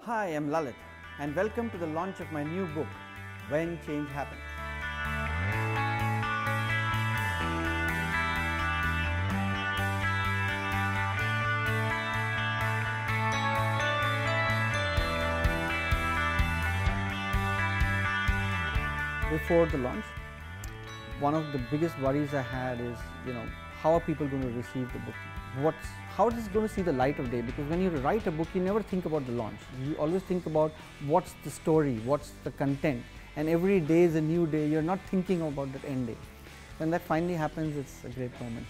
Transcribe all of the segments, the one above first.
Hi, I'm Lalit and welcome to the launch of my new book, When Change Happens. Before the launch, one of the biggest worries I had is, how are people going to receive the book? How is it going to see the light of day? Because when you write a book, you never think about the launch. You always think about what's the story, what's the content, and every day is a new day. You're not thinking about that end day. When that finally happens, it's a great moment.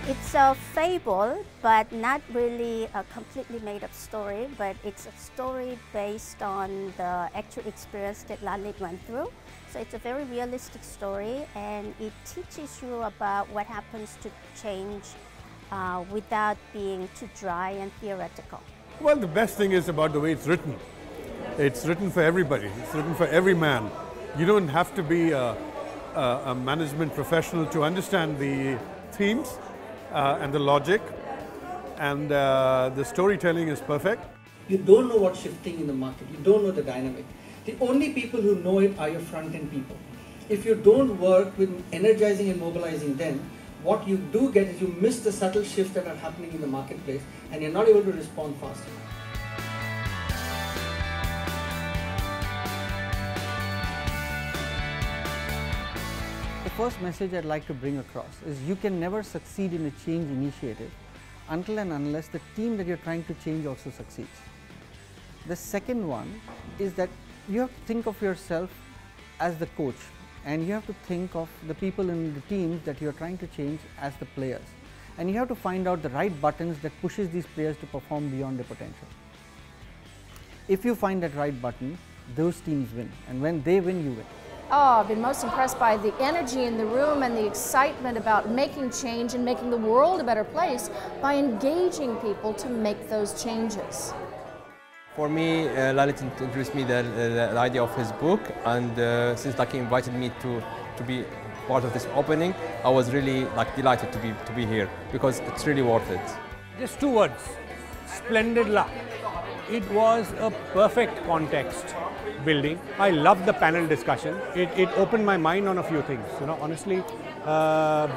It's a fable, but not really a completely made-up story, but it's a story based on the actual experience that Lalit went through. So it's a very realistic story, and it teaches you about what happens to change without being too dry and theoretical. Well, the best thing is about the way it's written. It's written for everybody. It's written for every man. You don't have to be a management professional to understand the themes and the logic, and the storytelling is perfect. You don't know what's shifting in the market. You don't know the dynamic. The only people who know it are your front-end people. If you don't work with energizing and mobilizing them, what you do get is you miss the subtle shifts that are happening in the marketplace, and you're not able to respond fast enough. The first message I'd like to bring across is you can never succeed in a change initiative until and unless the team that you're trying to change also succeeds. The second one is that you have to think of yourself as the coach, and you have to think of the people in the teams that you're trying to change as the players. And you have to find out the right buttons that pushes these players to perform beyond their potential. If you find that right button, those teams win, and when they win, you win. Oh, I've been most impressed by the energy in the room and the excitement about making change and making the world a better place by engaging people to make those changes. For me, Lalit introduced me the idea of his book, and since he invited me to be part of this opening, I was really delighted to be here because it's really worth it. Just two words: splendid luck. It was a perfect context building. I loved the panel discussion. It opened my mind on a few things. Honestly,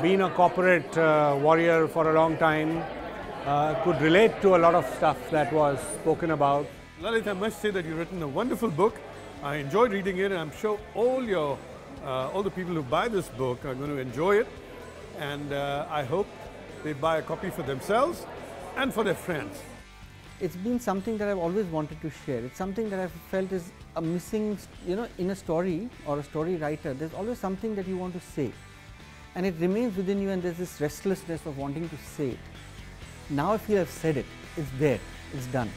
being a corporate warrior for a long time, could relate to a lot of stuff that was spoken about. Lalit, I must say that you've written a wonderful book. I enjoyed reading it, and I'm sure all the people who buy this book are going to enjoy it. And I hope they buy a copy for themselves and for their friends. It's been something that I've always wanted to share. It's something that I've felt is a missing, in a story or a story writer, there's always something that you want to say. And it remains within you, and there's this restlessness of wanting to say it. Now I feel I've said it. It's there. It's done.